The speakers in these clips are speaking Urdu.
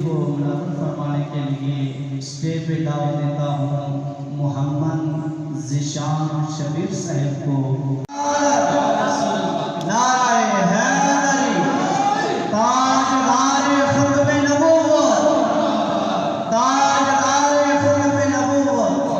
کو منعقد فرمانے کے لیے اسٹیج پہ دعوت دیتا ہوں محمد ذیشان شبیر صاحب کو۔ نعرہ حیدری، تاجدار ختم نبوت، تاجدار ختم نبوت۔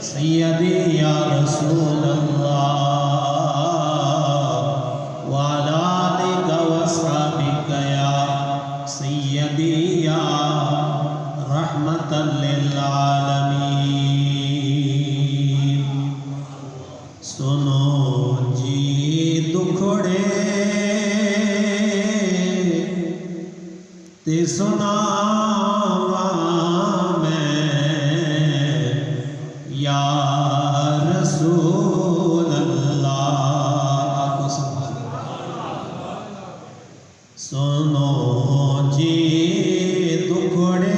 سیدی یا رسول اللہ وعلی آلک و اصحابک سناواں میں یا رسول اللہ آپ کو سنو جی دکھڑے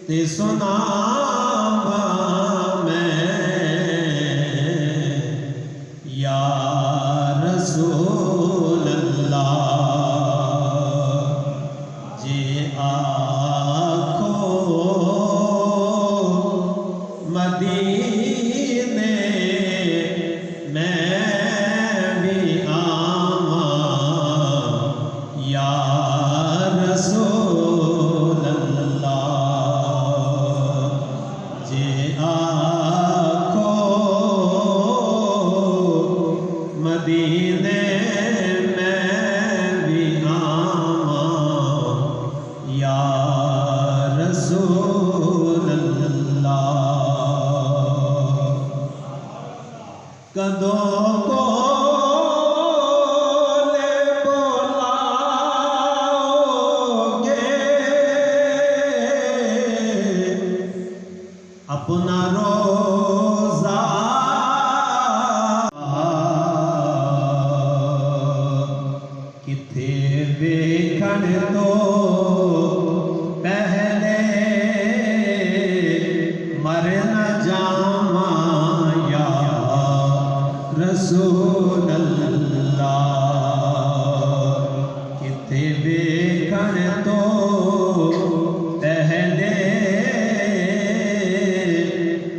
تے سناواں میں یا رسول اللہ جے آکھو مدینے میں بھی آواں یا رسول اللہ جے آکھو مدینے میں بھی آواں یا رسول اللہ کدوں کو اپنا روزہ کتے ویکھن تو پہلے مر نہ جاواں یا رسول اللہ کتے ویکھن تو پہلے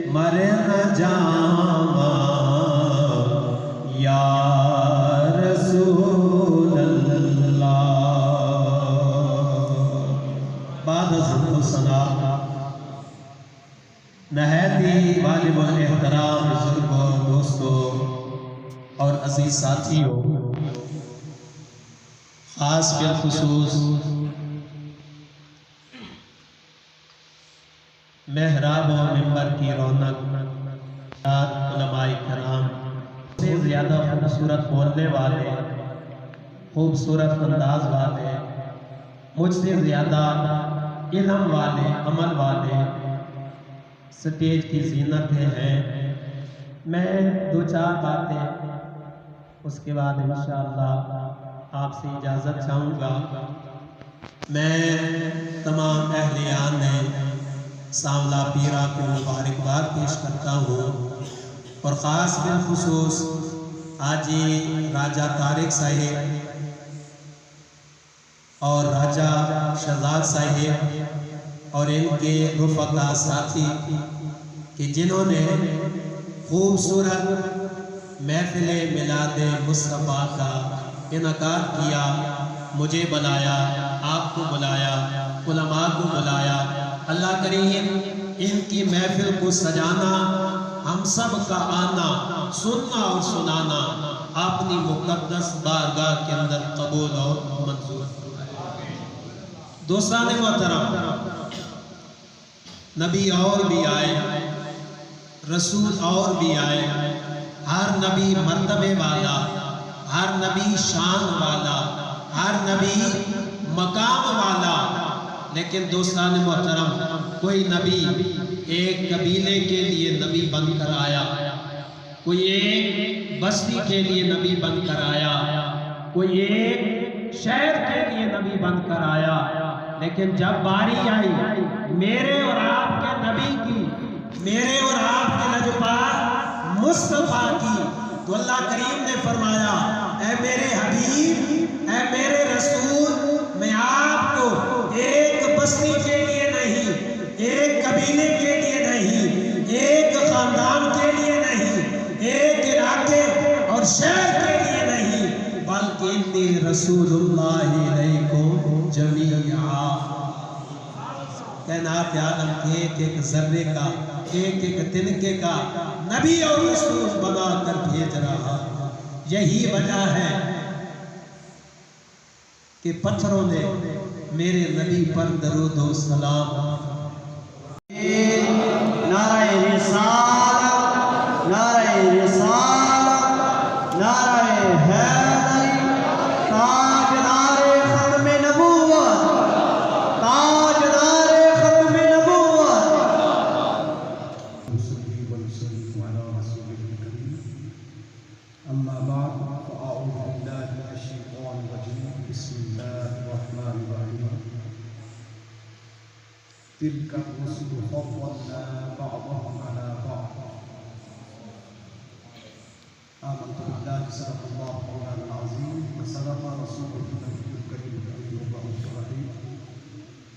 مر نہ جاواں یا رسول اللہ بعد ذکر و ثنا نہایت ہی واجب الاحترام بزرگوں دوستوں اور عزیز ساتھیوں خاص بالخصوص محراب و منبر کی رونق علماء کرام سے زیادہ خوبصورت بولنے والے خوبصورت انداز والے مجھ سے زیادہ علم والے عمل والے سٹیج کی زینتیں ہیں میں دو چار باتیں اس کے بعد انشاءاللہ آپ سے اجازت چاہوں گا میں تمام اہلیان سانولا پیرا کو مبارکباد پیش کرتا ہوں اور خاص بالخصوص حاجی راجہ طارق صاحب اور راجہ شہزاد صاحب اور ان کے رفقا ساتھی کہ جنہوں نے خوبصورت محفل میلاد مصطفیٰ کا انعقاد کیا مجھے بلایا آپ کو بلایا علماء کو بلایا اللہ کریم ان کی محفل کو سجانا ہم سب کا آنا سننا اور سنانا اپنی مقدس بارگاہ کے اندر قبول اور منظور دوستان محترم نبی اور بھی آئے رسول اور بھی آئے ہر نبی مرتبے والا ہر نبی شان والا ہر نبی مقام والا لیکن دوستان محترم کوئی نبی ایک قبیلے کے لیے نبی بن کر آیا کوئی ایک بستی کے لیے نبی بن کر آیا کوئی ایک شہر کے لیے نبی بن کر آیا لیکن جب باری آئی میرے اور آپ کے نبی کی میرے اور آپ کے لجپال مصطفیٰ کی تو اللہ کریم نے فرمایا اے میرے حبیب اے میرے رسول میں آپ کو ایک بستی کے لیے نہیں ایک قبیلے کے لیے نہیں ایک خاندان کے لیے نہیں ایک علاقے اور شہر کے لیے نہیں بلکہ انی رسول اللہ علیکم جمیعا کائنات عالم کے ایک ایک ذرے کا ایک ایک تنکے کا نبی اور رسول بنا کر بھیج رہا یہی وجہ ہے کہ پتھروں نے میرے نبی پر درود و سلام نعرہ رسالت نعرہ رسالت نعرہ حیدری تاجدار ختم تلك الرسل فضلنا بعضهم على بعض آمنت بالله صدق الله مولانا العظيم وصدق رسوله النبي الكريم الأمين الرؤوف الرحيم.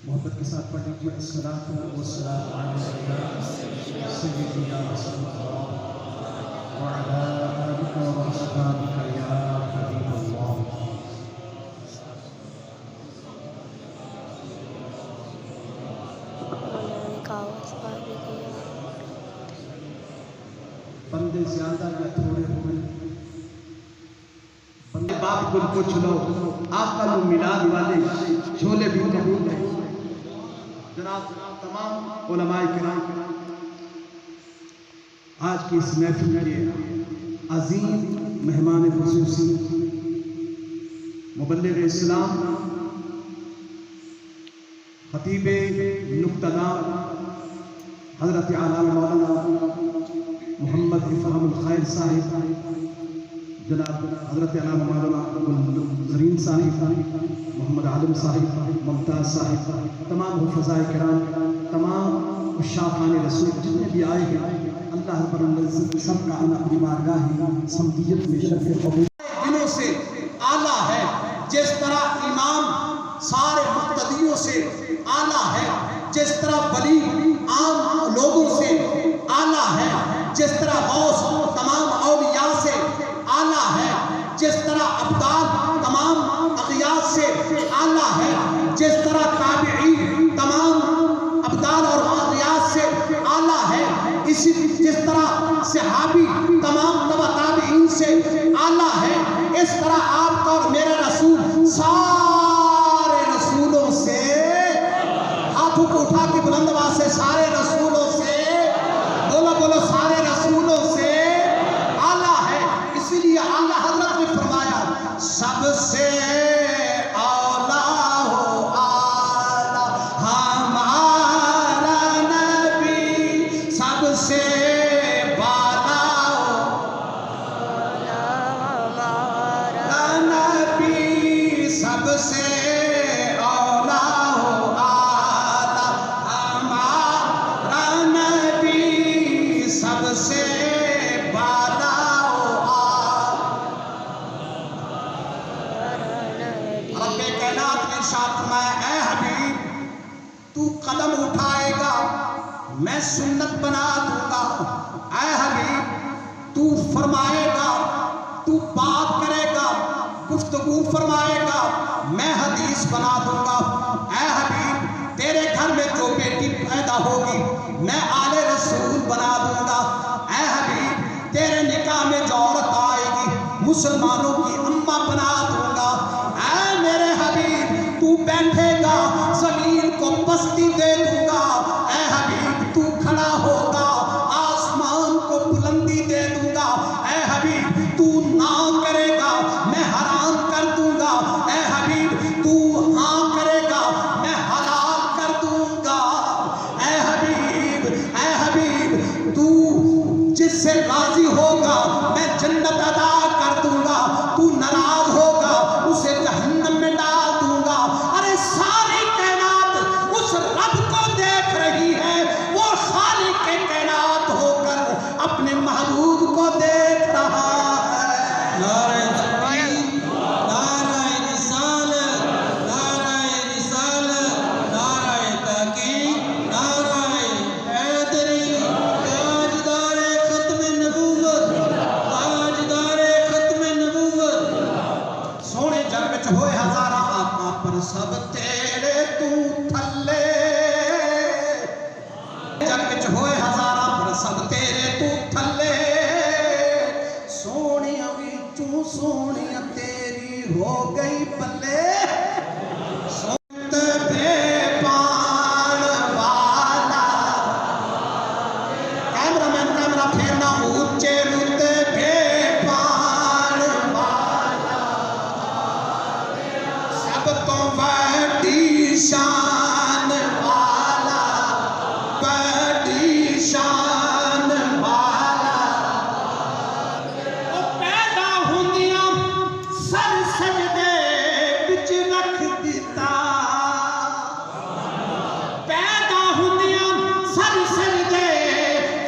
محبت کے ساتھ پڑھ لیجیے الصلاۃ والسلام علیک سیدی یا رسول اللہ وعلی آلک واصحابک یا حبیب اللہ. بندے زیادہ یا تھوڑے ہوئے بندے باپ کو پوچھ لو آقا و میلاد والے جھولے بھی قبول ہیں. جناب تمام علماء کرام آج کی اس محفل کے عظیم مہمان خصوصی مبلغ اسلام خطیب نقطہ دار حضرت علامہ مولانا محمد افہام الخیر صاحب، جناب حضرت علامہ مولانا زرین صاحب، محمد عالم صاحب، ممتاز صاحب، تمام حفظائے کرام، تمام عشاقان رسول جتنے بھی آئے ہیں، اللہ رب العزت سب کا اپنی بارگاہ سمدیت میں شرف قبول دنوں سے اعلیٰ ہے. جس طرح امام سارے مقتدیوں سے اعلیٰ ہے، جس طرح ولی عام لوگوں سے اعلیٰ ہے، جس طرح غوث تمام اولیاء سے اعلیٰ ہے، جس طرح ابدال تمام اغیاث سے اعلیٰ ہے، جس طرح تابعی تمام ابدال اور اغیاث سے اعلیٰ ہے، اسی جس طرح صحابی تمام تبع تابعین سے اعلیٰ ہے، اس طرح آپ کا اور میرا رسول سارے رسولوں سے، ہاتھوں کو اٹھا کے بلند آواز سے سارے رسولوں سے بولو بولو سارے رسولوں سے اعلیٰ ہے. اسی لیے اعلیٰ حضرت نے فرمایا سب سے اولیٰ ہو اعلیٰ ہمارا نبی، سب سے بالا ہو ہمارا نبی، سب سے اولیٰ ہو اعلیٰ ہمارا نبی، سب سے بالا ہو رب کائنات نے ارشاد فرمایا اے حبیب تو قدم اٹھائے گا میں سنت بنا دوں گا. اے حبیب تو فرمائے گا، تو بات کرے گا، گفتگو فرمائے گا، میں حدیث بنا دوں گا. اے حبیب تیرے گھر میں جو بیٹی پیدا ہوگی میں آل رسول بنا دوں گا. اے حبیب تیرے نکاح میں جو عورت آئے گی مسلمانوں کی اماں بنا دوں گا. اے میرے حبیب تو بیٹھے گا زمین کو پستی دے دوں گا. اے حبیب تو کھڑا ہوگا آسمان کو بلندی دے دوں گا. اے حبیب تو نہ کرے گا میں حرام کر دوں گا. اے حبیب تو ہاں کرے گا میں حلال کر دوں گا. اے حبیب تو جس سے راضی ہوگا میں جنت عطا کر دوں گا، تو ناراض ہوگا اسے جہنم میں ڈال دوں گا. ارے ساری کائنات اس رب کو دیکھ رہی ہے، وہ خالق کائنات ہو کر اپنے محبوب کو دیکھ رہا ہے. نعرہ تکبیر، نعرہ رسالت، نعرہ رسالت، نعرہ تحقیق، نعرہ حیدری، تاجدار ختم نبوت، تاجدار ختم نبوت. سونے جگ وچ ہوئے ہزاراں آقا پر سب تیرے تو تھلے، جگ وچ ہوئے ہزاراں پر سب تیرے تو تھلے. سونیاں وچوں سونیاں تیری ہو گئی پلے. سنت بے پان والا کیمرہ مین کیمرہ پھیرنا اونچے رتبے بے پان والا، سب تو بڑی شان والا، بڑی شان والا. وہ پیدا ہوندیاں سر سجدے وچ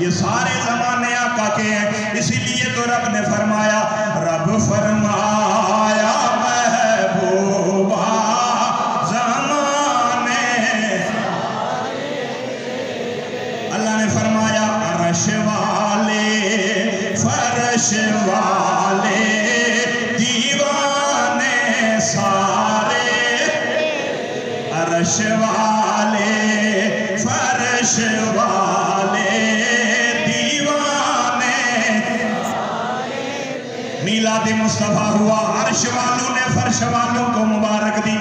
یہ سارے زمانے آقا کے ہیں، اسی لیے تو رب نے فرمایا، رب فرمایا محبوبہ زمانے، اللہ نے فرمایا عرش والے فرش والے دیوانے سارے، عرش والے فرش والے دیوانے، میلاد مصطفیٰ ہوا، عرش والوں نے فرش والوں کو مبارک دی،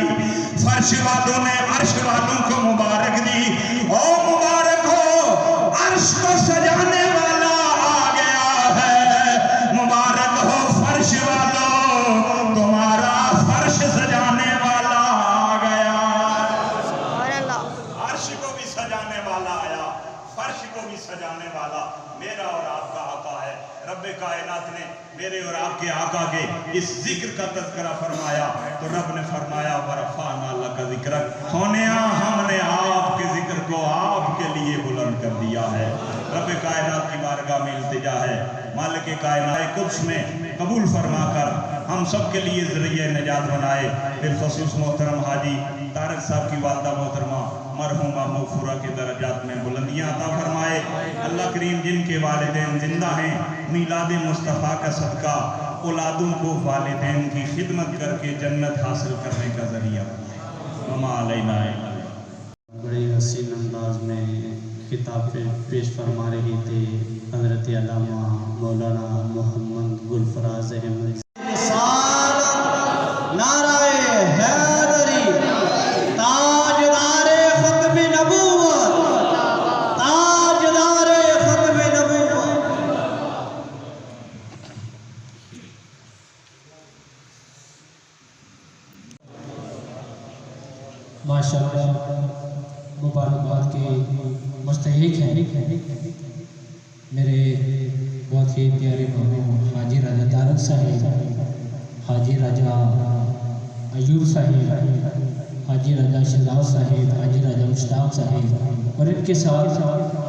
فرش والوں نے عرش والوں کو مبارک دی، او مبارک ہو عرش کو سجانے والا آ گیا ہے، مبارک ہو فرش والوں تمہارا فرش سجانے والا آ گیا، عرش کو بھی سجانے والا آیا، فرش کو بھی سجانے والا میرا اور آپ کا آقا ہے۔ رب کائنات نے میرے اور آپ کے آقا کے اس ذکر کا تذکرہ فرمایا تو رب نے فرمایا وَرَفَعْنَا لَكَ ذِكْرَكَ، سونیا ہم نے آپ کے ذکر کو آپ کے لیے بلند کر دیا ہے۔ رب کائنات کی بارگاہ میں التجا ہے، مالک کائنات قدس میں قبول فرما کر ہم سب کے لیے ذریعہ نجات بنائے۔ بالخصوص محترم حاجی طارق صاحب کی والدہ محترمہ مرحومہ مغفورہ کے درجات میں بلندیاں عطا فرمائے۔ اللہ کریم جن کے والدین زندہ ہیں، میلاد مصطفیٰ کا صدقہ اولادوں کو والدین کی خدمت کر کے جنت حاصل کرنے کا ذریعہ بنائے۔ وما علینا الا البلاغ۔ بڑے حسین انداز میں خطاب پیش فرما رہی تھی حضرت علامہ مولانا محمد گلفراز احمد۔ نعرہ حیدری، تاجدار ختم نبوت، تاجدار ختم نبوت۔ ماشاءاللہ مبارکباد کے مستحق ہیں میرے بہت ہی پیارے محبوب حاجی راجہ طارق صاحب، حاجی راجہ ایوب صاحب، حاجی راجہ شہزاد صاحب، حاجی راجہ مشتاق صاحب اور ان کے ساتھ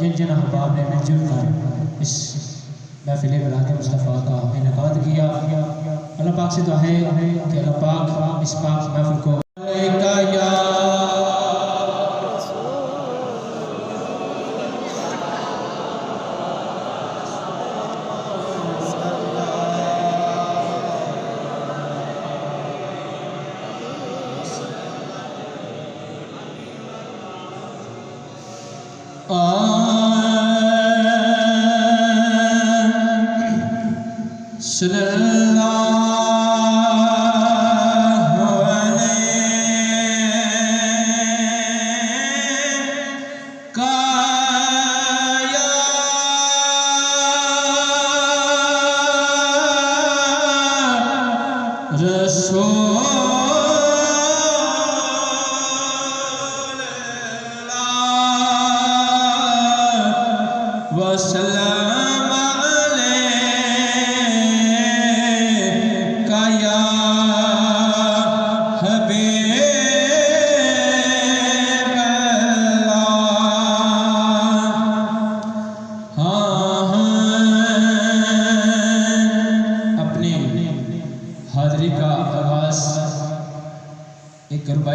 جن جن احباب نے مل جل کر اس محفل میلاد مصطفیٰ کا انعقاد کیا، اللہ پاک سے دعا ہے کہ اللہ پاک اس پاک محفل کو صلی اللہ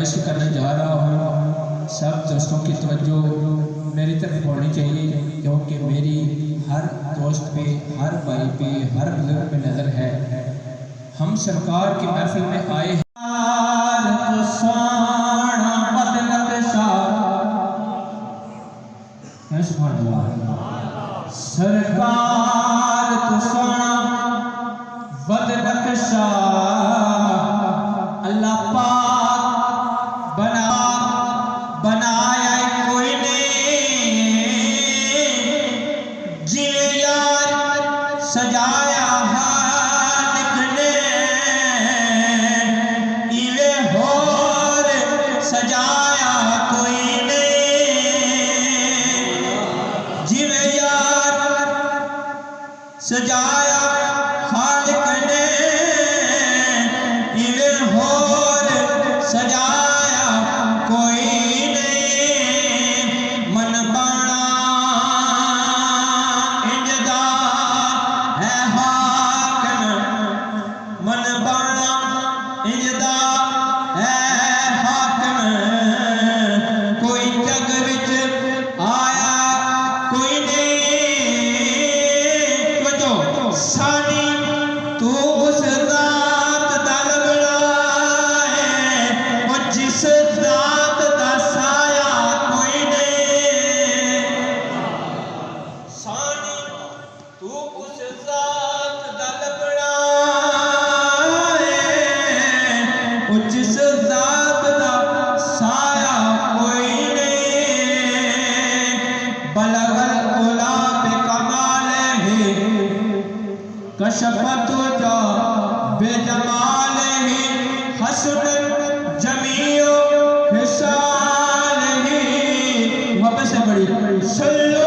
سے کرنے جا رہا ہوں۔ سب دوستوں کی توجہ میری طرف ہونی چاہیے کیونکہ میری ہر دوست پہ، ہر بھائی پہ، ہر بزرگ پہ نظر ہے۔ ہم سرکار کی محفل میں آئے ہیں۔ سبحان اللہ۔ سرکار تو سونا ود نقشہ، اللہ پاک بنایا کوئی نہیں، جی یار سجایا ہاتھ نے، ایوے ہور سجایا کوئی نہیں، جی یار سجایا خالق نے، ایوے ہور سجایا کوئی نہیں، من بانا تو اس ذات دا لبڑا ہے جس ذات دا سایہ کوئی نہیں بلغ العلا بکمالہ کشفت جا بجمالہ حسن جمیع خصالہ واپس سے بڑی صلو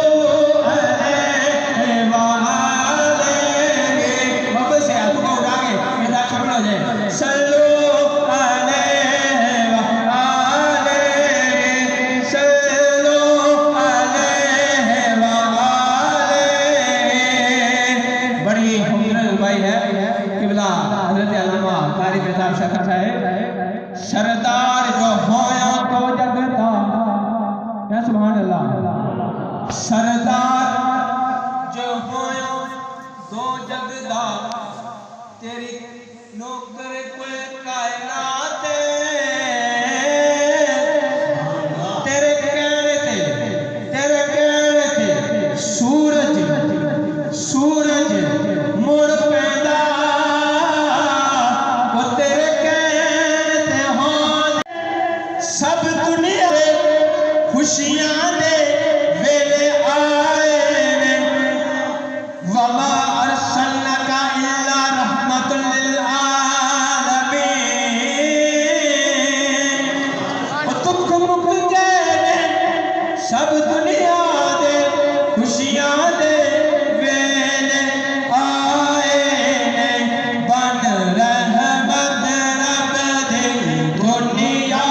سردار جو ہویا تو جگتا یا سبحان اللہ سردار جو ہویا تو جگتا تیری نوکر کوئی کائنات تیرے کہنے تھے سورج مڑ پیدا سب دنیا خوشیاں دے ویلے آئے وما ارسلناک الا رحمت للعالمین دکھ مک گئے سب دنیا دے خوشیاں دے ویلے آئے بن رحمت رب دے دنیا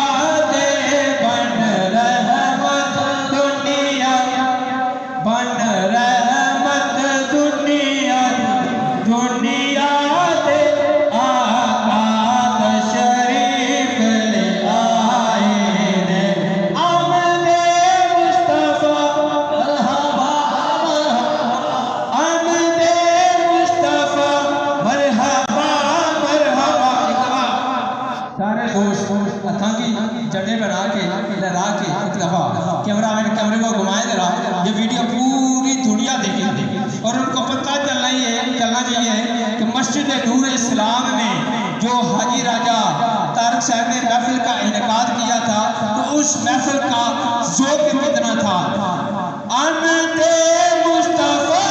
کیمرے کو گھمائے دے رہا یہ ویڈیو پوری دنیا دیکھی اور ان کو پتہ چلنا چاہیے کہ مسجد نور اسلام میں جو حاجی راجہ طارق صاحب نے محفل کا انعقاد کیا تھا تو اس محفل کا ذوق کتنا تھا آمد مصطفیٰ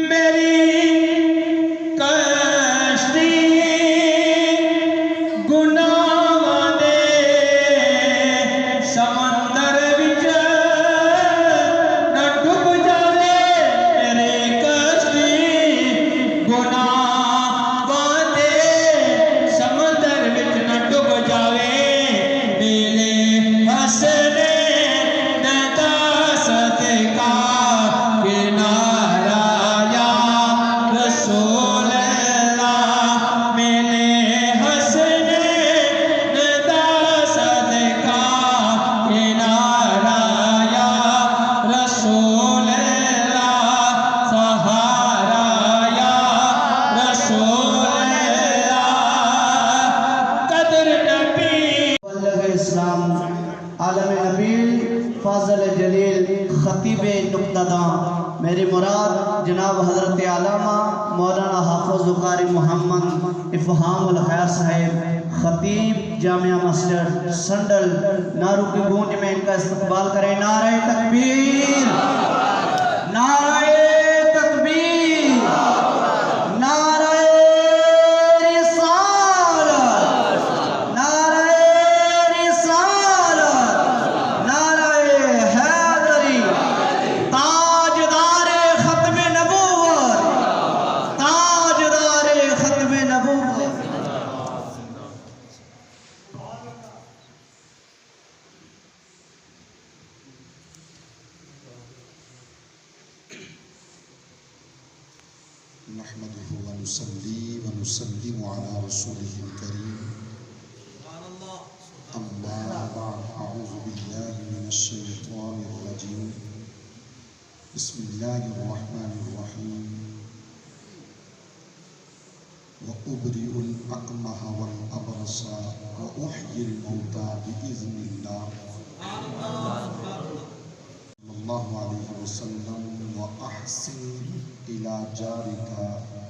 میری کشتی مراد جناب حضرت علامہ مولانا حافظ قاری محمد افہام الخیر صاحب خطیب جامعہ مسجد سنڈل نعروں کی گونج میں ان کا استقبال کریں. نعرہ تکبیر، نعرہ تکبیر، نعرہ نحمده ونصلي ونسلم على رسوله الكريم. أما بعد، أعوذ بالله من الشيطان الرجيم. بسم الله الرحمن الرحيم. وأبرئ الأكمه والأبرص وأحيي الموتى بإذن الله. صلى الله عليه وسلم. وأحسن إلى جارك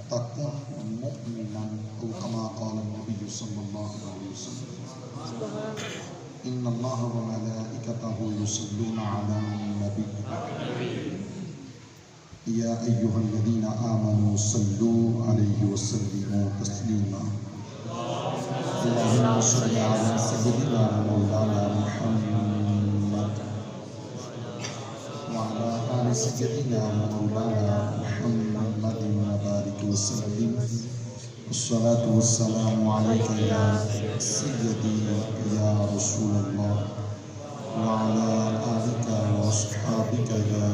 تكن مؤمنا، أو كما قال النبي صلى الله عليه وسلم. إن الله وملائكته يصلون على النبي يا أيها الذين آمنوا صلوا عليه وسلموا تسليما. اللهم صل على سيدنا مولانا محمد وعلى آل سيدنا مولانا محمد وبارك وسلم. الصلاة والسلام عليك يا سيدي يا رسول الله، وعلى آلك وأصحابك يا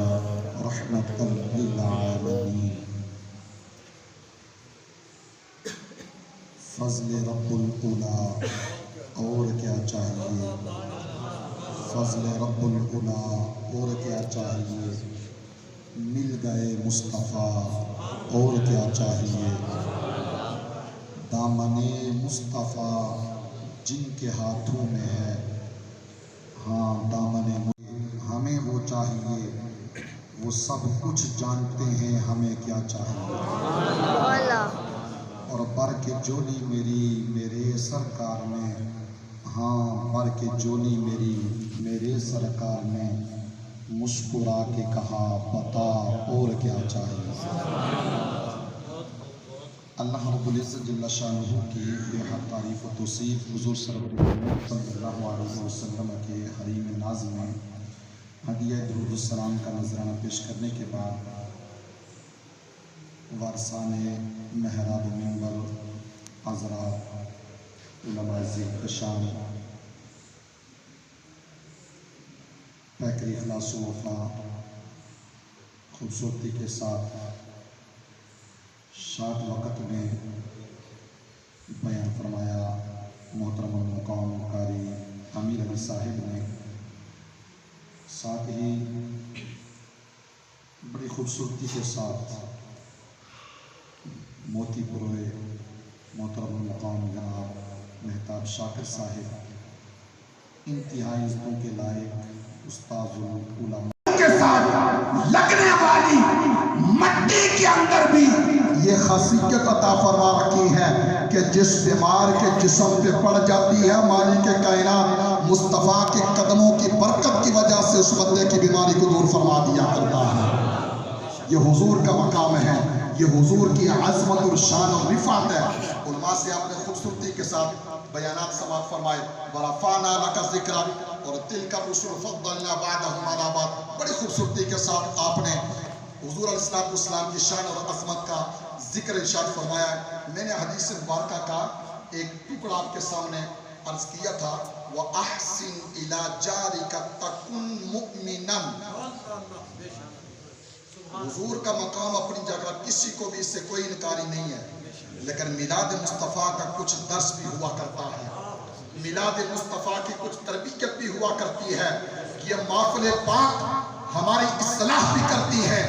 رحمة للعالمين. فضل رب العلا، اور کیا چاہیے؟ فضل رب العلا، اور کیا چاہیے؟ مل گئے مصطفیٰ، اور کیا چاہیے؟ دامن مصطفیٰ جن کے ہاتھوں میں ہے، ہاں دامن ہمیں وہ چاہیے. وہ سب کچھ جانتے ہیں ہمیں کیا چاہیے. اور بر کے جولی میری میرے سرکار میں، ہاں بر کے جولی میری میرے سرکار نے مسکرا کے کہا بتا اور کیا چاہیے. اللہ رب العزت جل شانہ کی بے حد تعریف و توصیف. حضور سرور صلی اللہ علیہ وسلم کے حریم ناز میں ہدیہ درود السلام کا نذرانہ پیش کرنے کے بعد وارثان محراب منبر، حضرات، علماء ذکرشان، پیکر اخلاص و وفا خوبصورتی کے ساتھ شاد وقت میں بیان فرمایا محترم المقام قاری امیر علی صاحب نے. ساتھ ہی بڑی خوبصورتی کے ساتھ موتی پروے محترم المقام جناب مہتاب شاکر صاحب، انتہائی عزتوں کے لائق استاذ العلماء کے ساتھ لگنے والی مٹی کے اندر بھی یہ خاصیت عطا فرما رکھی ہے کہ جس بیمار کے جسم پہ پڑ جاتی ہے، مالک کائنات مصطفیٰ کے قدموں کی برکت کی وجہ سے اس بندے کی بیماری کو دور فرما دیا کرتا ہے. یہ حضور کا مقام ہے، یہ حضور کی عظمت اور شان اور رفعت ہے. علماء سے آپ نے خوبصورتی کے ساتھ بیانات سماعت فرمائے. ورفعنا لک ذکرک اور تلک الرسل فضلنا بعضهم علی بعض. بڑی خوبصورتی کے ساتھ آپ نے حضور علیہ السلام کی شان اور عظمت کا ذکر ارشاد فرمایا. میں نے حدیث مبارکہ کا ایک ٹکڑا آپ کے سامنے عرض کیا تھا، وَأَحْسِنْ إِلَى جَارِكَ تَكُنْ مُؤْمِنًا. حضور کا مقام اپنی جگہ، کسی کو بھی اس سے کوئی انکاری نہیں ہے، لیکن میلاد مصطفیٰ کا کچھ درس بھی ہوا کرتا ہے، میلاد مصطفیٰ کی کچھ تربیت بھی ہوا کرتی ہے. یہ محفل پاک ہماری اصلاح بھی کرتی ہے،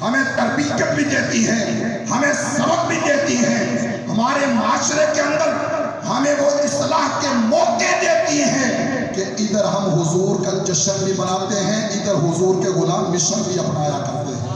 ہمیں تربیت بھی دیتی ہے، ہمیں سبق بھی دیتی ہے، ہمارے معاشرے کے اندر ہمیں وہ اصلاح کے موقع دیتی ہیں کہ ادھر ہم حضور کا جشن بھی مناتے ہیں، ادھر حضور کے غلام مشن بھی اپنایا کرتے ہیں.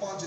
5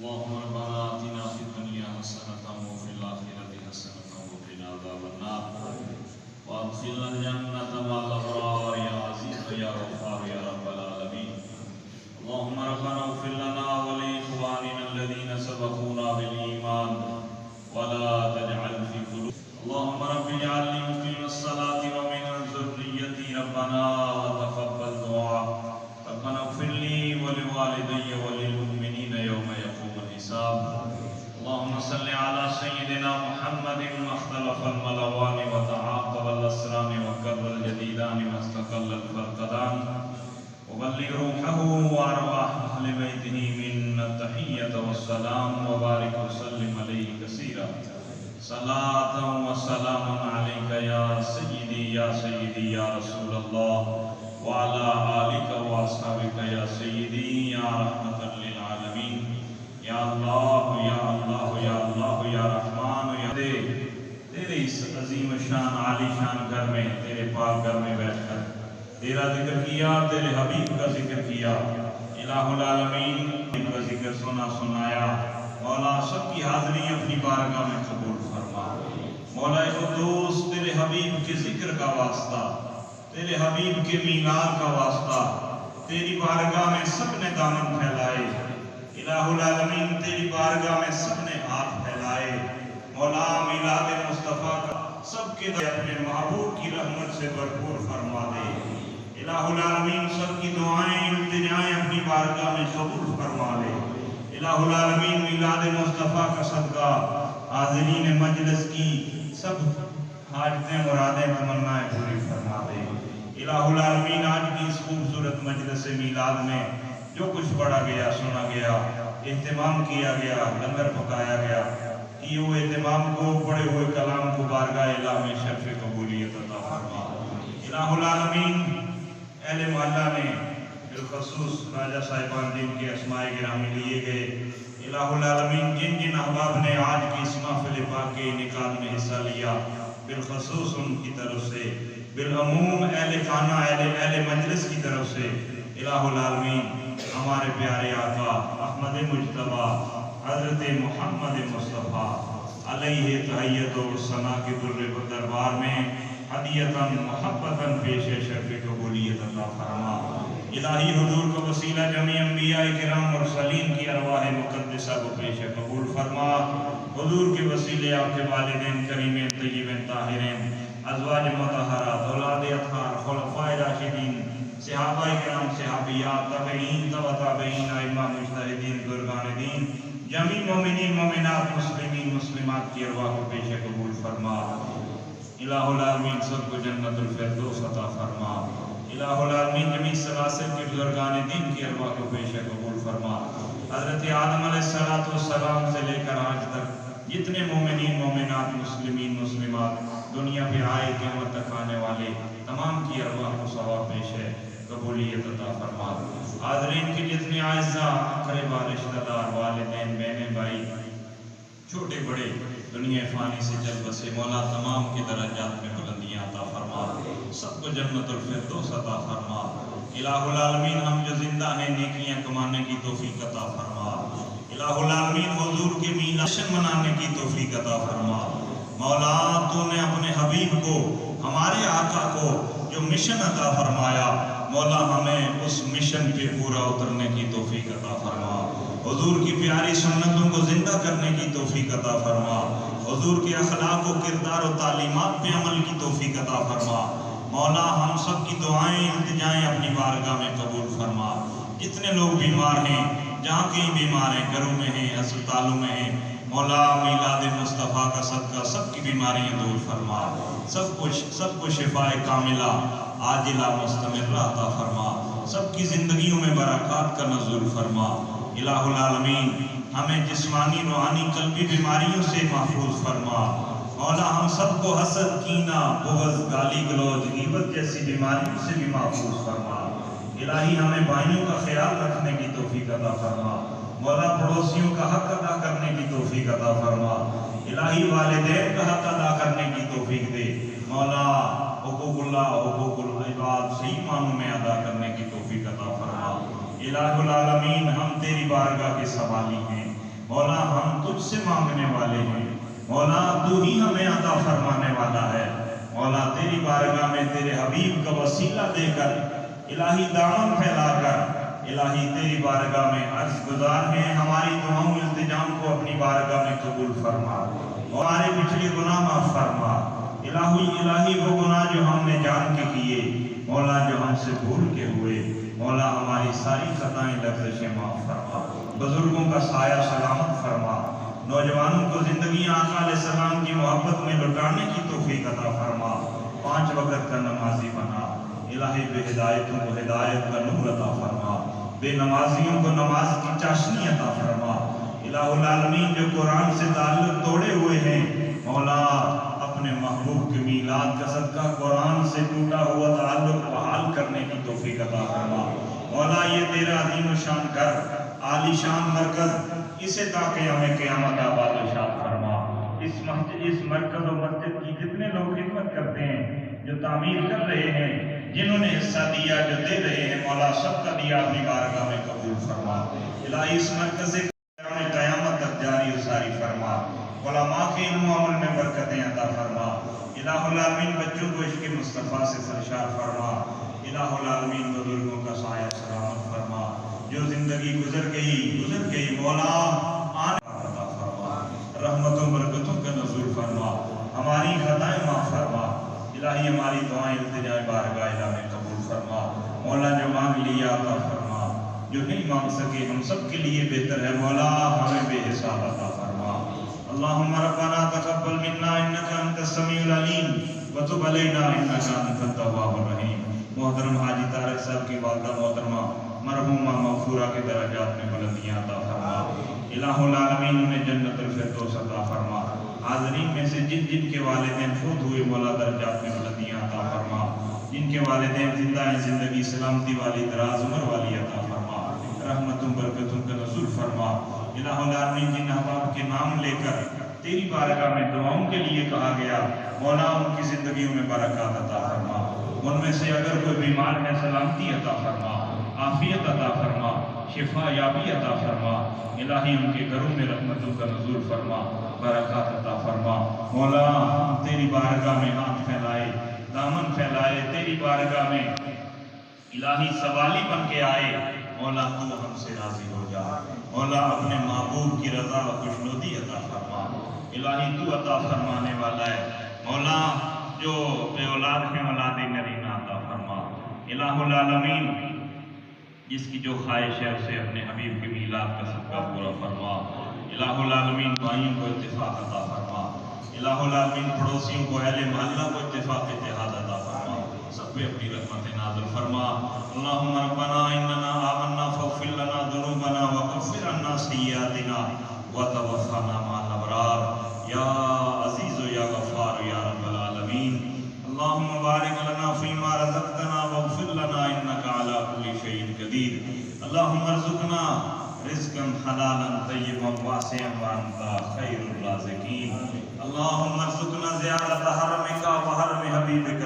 اللهم ربنا آتنا في الدنيا حسنة وفي الآخرة حسنة وقنا عذاب النار وادخلنا الجنة مع الأبرار يا عزيز يا غفار يا رب العالمين. اللهم ربنا اغفر لنا ولإخواننا الذين سبقونا بالإيمان ولا تجعل في قلوبنا. اللهم رب اجعلني مقيم الصلاة ومن ذريتي ربنا وتقبل دعاء. ربنا اغفر لي ولوالدي وللمؤمنين يوم يقوم الحساب. اللهم صل على سيدنا محمد ما اختلف الملوان وتعاقب الأسران وكر الجديدان ما استقل الفرقدان وبلغ روحه وأرواح أهل بيته منا التحية والسلام وبارك وسلم عليه كثيرا. صلاة وسلام عليك يا سيدي يا رسول الله وعلى آلك وأصحابك يا سيدي يا رحمة للعالمين. یا اللہ یا اللہ یا اللہ یا رحمان یا تیرے اس عظیم شان عالی شان گھر میں تیرے پاک گھر میں بیٹھ کر تیرا ذکر کیا، تیرے حبیب کا ذکر کیا، الہ العالمین کا ذکر سنایا. مولا سب کی حاضری اپنی بارگاہ میں قبول فرما. مولا قدوس تیرے حبیب کے ذکر کا واسطہ، تیرے حبیب کے میلاد کا واسطہ تیری بارگاہ میں سب نے دامن پھیلائے. الہ العالمین تیری بارگاہ میں سب نے ہاتھ پھیلائے. مولا میلاد مصطفیٰ کا سب کے اپنے محبوب کی رحمت سے بھرپور فرما دے. الہ العالمین سب کی دعائیں التجائیں اپنی بارگاہ میں قبول فرما لے. الہ العالمین میلاد مصطفیٰ کا صدقہ حاضرین مجلس کی سب حاجتیں مرادیں تمنائیں پوری فرما دے. الہ العالمین آج کی اس خوبصورت مجلس میلاد میں جو کچھ پڑھا گیا، سنا گیا، اہتمام کیا گیا، لنگر پکایا گیا، کہ وہ اہتمام کو پڑھے ہوئے کلام کو بارگاہ الہ میں شرف قبولیت عطا فرما. الہ العالمین اہل محلہ نے بالخصوص راجہ صاحبان جن کے اسماء گرامی لیے گئے، الہ العالمین جن جن احباب نے آج کی اس محفل پاک کے انعقاد میں حصہ لیا، بالخصوص ان کی طرف سے، بالعموم اہل خانہ اہل مجلس کی طرف سے، الہ العالمین ہمارے پیارے آقا احمد مجتبیٰ حضرت محمد مصطفیٰ علیہ تحیت و ثنا کے دربار میں ہدیتاً محبتاً پیش شرف قبولیت عطا فرما. الہی حضور کو وسیلہ جمیع انبیاء کرام مرسلین کی ارواح مقدسہ کو پیش قبول فرما. حضور کے وسیلے آپ کے والدین کریمین طیبین طاہرین، ازواج مطہرات، اولاد اطہار، خلفائے راشدین، صحابہ کرام، صحابیات، تابعین، تبع تابعین، ائمہ مجتہدین، بزرگان دین، جمیع مومنین مومنات، مسلمین مسلمات کی ارواح کو پیش قبول فرما. الہ العالمین سب کو جنت الفردوس عطا فرما. الہ العالمین جمیع سلاسل کے بزرگان دین کی ارواح کو پیش قبول فرما. حضرت آدم علیہ السلام سے لے کر آج تک جتنے مومنین مومنات، مسلمین مسلمات دنیا پہ آئے قیامت تک آنے والے تمام کی ارواح کو ثواب پیش ہے، قبولیت عطا فرما. حاضرین کے جتنے اعزاء، اقرباء، رشتہ دار، والدین، بہنیں، بھائی، چھوٹے بڑے دنیا فانی سے چل بسے، مولا تمام کے درجات میں بلندیاں عطا فرما. سب کو جنت الفردوس عطا فرما. الہ العالمین ہم جو زندہ ہیں نیکیاں کمانے کی توفیق عطا فرما. الہ العالمین حضور کے میلاد منانے کی توفیق عطا فرما. مولا تو نے اپنے حبیب کو، ہمارے آقا کو جو مشن عطا فرمایا، مولا ہمیں اس مشن پہ پورا اترنے کی توفیق عطا فرما. حضور کی پیاری سنتوں کو زندہ کرنے کی توفیق عطا فرما. حضور کے اخلاق و کردار و تعلیمات پہ عمل کی توفیق عطا فرما. مولا ہم سب کی دعائیں التجائیں اپنی بارگاہ میں قبول فرما۔ جتنے لوگ بیمار ہیں، جہاں کہیں بیمار ہیں، گھروں میں ہیں، ہسپتالوں میں ہیں، مولا میلاد مصطفیٰ کا صدقہ سب کی بیماریاں دور فرما، سب کو شفاء کاملہ عاجلہ مستمرہ عطا فرما، سب کی زندگیوں میں برکات کا نزول فرما۔ الہ العالمین ہمیں جسمانی روحانی قلبی بیماریوں سے محفوظ فرما۔ مولا ہم سب کو حسد، کینہ، بغض، گالی گلوچ، غیبت جیسی بیماریوں سے بھی محفوظ فرما۔ الہی ہمیں بھائیوں کا خیال رکھنے کی توفیق عطا فرما۔ مولا پڑوسیوں کا حق ادا کرنے کی توفیق عطا فرما۔ الہی والدین کا حق ادا کرنے کی توفیق دے۔ مولا حقوق اللہ، حقوق العباد صحیح معنوں میں ادا کرنے کی توفیق عطا فرما۔ الہ العالمین ہم تیری بارگاہ کے سوالی ہیں، مولا ہم تجھ سے مانگنے والے ہیں، مولا تو ہی ہمیں عطا فرمانے والا ہے۔ مولا تیری بارگاہ میں تیرے حبیب کا وسیلہ دے کر، الہی دامن پھیلا کر، الہی تیری بارگاہ میں عرض گزار ہیں، ہماری دعاؤں التجام کو اپنی بارگاہ میں قبول فرما، ہمارے پچھلے گناہ معاف فرما۔ الہی وہ گناہ جو ہم نے جان کے کیے، مولا جو ہم سے بھول کے ہوئے، مولا ہماری ساری خطائیں لغزشیں معاف فرما۔ بزرگوں کا سایہ سلامت فرما، نوجوانوں کو زندگی آقا علیہ السلام کی محبت میں لٹانے کی توفیق عطا فرما۔ 5 وقت کا نمازی بنا، الہی بے ہدایتوں کو ہدایت کا نور عطا فرما، بے نمازیوں کو نماز کی چاشنی عطا فرما۔ الہ العالمین جو قرآن سے تعلق توڑے ہوئے ہیں، مولا اپنے محبوب کے میلاد کا صدقہ قرآن سے ٹوٹا ہوا تعلق بحال کرنے کی توفیق عطا فرما۔ مولا یہ تیرا عظیم و شان کر، عالی شان مرکز، اسے تاکہ ہمیں قیامت آباد و شاد فرما۔ اس مرکز و مسجد کی جتنے لوگ خدمت کرتے ہیں، جو تعمیر کر رہے ہیں، جنہوں نے حصہ دیا، جو دے رہے ہیں، مولا سب کا دیا اپنی بارگاہ میں قبول فرما۔ الہی اس مرکز سے قیامت تک جاری و ساری فرما، علماء کے علم و عمل میں برکتیں عطا فرما۔ الہ العالمین بچوں کو عشق مصطفیٰ سے سرشار فرما۔ الہ العالمین بزرگوں کا سایہ سلامت فرما، جو زندگی گزر گئی مولا آنے عطا فرما، رحمتوں برکتوں کا نزول فرما، ہماری خطائیں معاف فرما۔ الہی ہماری دعائیں التجائیں بارگاہ الہ میں قبول فرما۔ مولا جو مانگ لیا عطا فرما، جو نہیں مانگ سکے ہم سب کے لیے بہتر ہے، مولا ہمیں بے حساب عطا فرما۔ اللہم ربنا تقبل منا انکا انت السمیع العلیم وتب علینا انکا انت التواب الرحیم۔ محترم حاجی طارق صاحب کی والدہ محترمہ مرحومہ مغفورہ کے درجات میں بلندیاں عطا فرما۔ الہ العالمین انہیں جنت الفردوس عطا فرما۔ حاضرین میں سے جن کے والدین فوت ہوئے، مولا درجات میں بلندیاں عطا فرما۔ جن کے والدین زندہ ہیں، زندگی سلامتی والی دراز عمر والی عطا فرما، رحمتوں برکتوں کا نزول فرما۔ الہ العالمین جن احباب کے نام لے کر تیری بارگاہ میں دعاؤں کے لیے کہا گیا، مولا ان کی زندگیوں میں برکات عطا فرما۔ ان میں سے اگر کوئی بیمار ہے، سلامتی عطا فرما، عافیت عطا فرما، شفا یابی عطا فرما۔ الہی ان کے گھروں میں رحمتوں کا نزول فرما، برکات عطا فرما۔ مولا تیری بارگاہ میں ہاتھ پھیلائے، دامن پھیلائے، تیری بارگاہ میں الہی سوالی بن کے آئے، مولا تو ہم سے راضی ہو جا، مولا اپنے محبوب کی رضا و خوشنودی عطا فرما۔ الہی تو عطا فرمانے والا ہے، مولا جو بے اولاد ہیں اولاد نرینہ عطا فرما۔ الہ العالمین جس کی جو خواہش ہے اسے اپنے حبیب کے میلاد کا صدقہ پورا فرما۔ الہ العالمین بھائیوں کو اتفاق عطا فرما۔ الہ العالمین پڑوسیوں کو، اہل محلہ کو اتفاق اتحاد عطا فرما، سب پہ اپنی رحمت نازل فرما۔ اللہم ربنا اننا آمنا فاغفر لنا ذنوبنا وکفر عنا سیئاتنا وتوفنا مع الابرار یا عزیز و یا غفار یا رب العالمین۔ اللہم بارک لنا فیما رزقتنا واغفر لنا انکا علی کل شیء قدیر۔ اللہم ارزقنا رزقا حلالا طیبا واسعا وانت خیر الرازقین۔ اللہم ارزقنا زیارت حرمک و حرم حبیبک